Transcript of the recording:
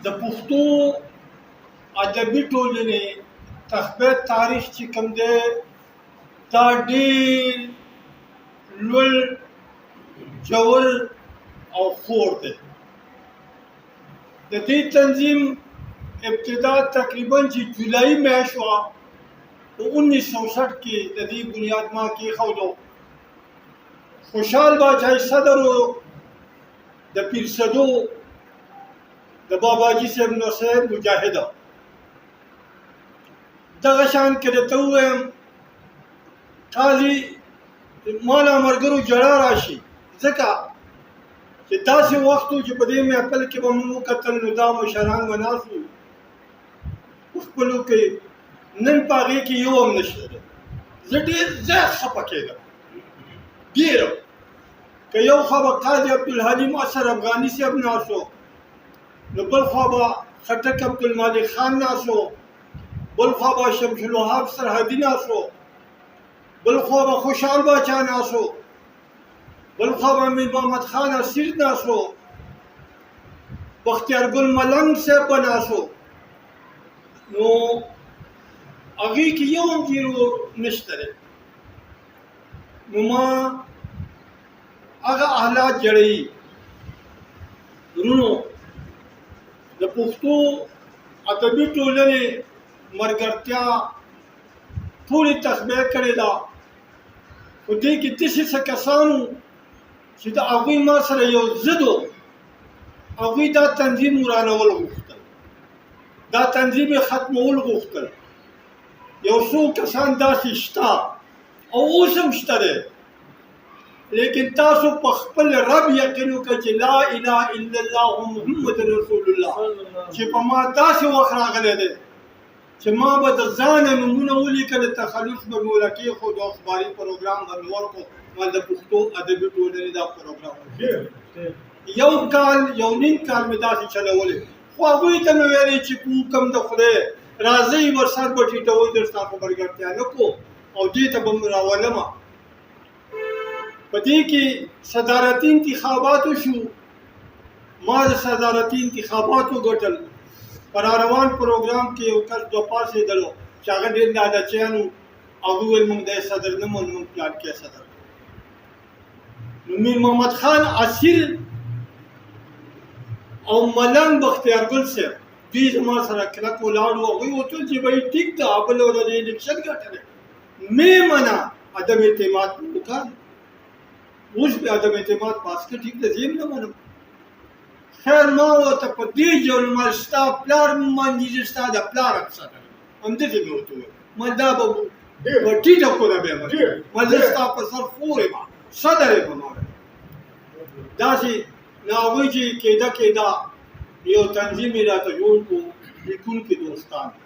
د پښتو ادبي ټولنې تخبیت تاریخ چې کوم دی دا ډېر لوړ ژور او خور دی. د دې تنظیم ابتدا تقریبا چې جولای میاشت وه په 1960 کې د دې بنیاد ما کېښودو. خوشحال باچای صدر و د پیرسدو د باباجي صاحب نور صاحب مجاهده. دغه شان که درته ووایم قاضي ما له ملګرو ژړا راشي ځکه چې داسې وخت و چې په دې محفل کې به موږ وکتل نو دا مشران به ناست وو په خپلو کې، نن په هغې کې یو هم نشته دی. زه ډېر زیات خفه کېدم، ډېر. که یو خوا به قاضي عبدالحلیم اثر افغاني صاحب ناست و، نو بل خوا به خټک عبدالمالک خان ناست و، بل خوا به شمس الوهاب سرحدي ناست و، بل خوا به خوشحال باچا ناست و، بل خوا به امیر محمد خان اسیر ناست و، بختیار ګل ملنګ صاحب به ناست و. نو هغې کې یو هم زیرو نشته دی. نو ما هغه حالات جوړوي. ورونو د پښتو ادبي ټولنې ملګرتیا ټولې تخبیه کړې ده، خو دې کې داسې څه کسان وو چې د هغوی ما سره یو ضد و. هغوی دا تنظیم ورانول غوښتل، دا تنظیم یې ختمول غوښتل. یو څو کسان داسې شته او اوس هم شته دی، لیکن تاسو په خپل رب یقین وکړئ چې لا اله الا الله محمد رسول الله چې په ما داسې وخت راغلی دی چې ما به د ځانه نومونه ولیکل، تخلص به مې ورته کېښود او اخباري پروګرام به مې ورکړو. ما د پښتو ادبي ټولنې دا پروګرام یو کال یو نیم کال مې داسې چلولی، خو هغوی ته مې ویلې چې په حکم د خدای راځئ ورسر به ټیټوئ در ستاسو ملګرتیا نه کوو او دې ته به مې راولمه. په دې کې صدارتي انتخاباتو شو، ما د صدارتي انتخاباتو ګټل. په راروان پروګرام کې یو کس دوه پاڅېدلو چې هغه ډېر لالچیان وو، هغوی ویل موږ دی صدر نه منو، موږ پلانکي صدر. نو میر محمد خان اسیر او ملنګ بختیارګل صاحب دوی زما سره کلک ولاړ وو. هغوی وتل چې بهی ټیک ده بله ورځ الیکشن ګټلی مې منه عدم اعتماد وکړ. اوس به عدم اعتماد پاس که ټیک ده زه یې نه منم. خیر ما ورته په دې ډول ما ستا پلار باندې زه ستا د پلار هم صدر همداسې مې ورته وویل. ما دا به په ټیټه کوله به یې ما زه ستا په سر خور یم صدر یې به ما داسې نو هغوی چې کېده یو تنظیم یې راته جوړ کړو لیکونکي دوستان.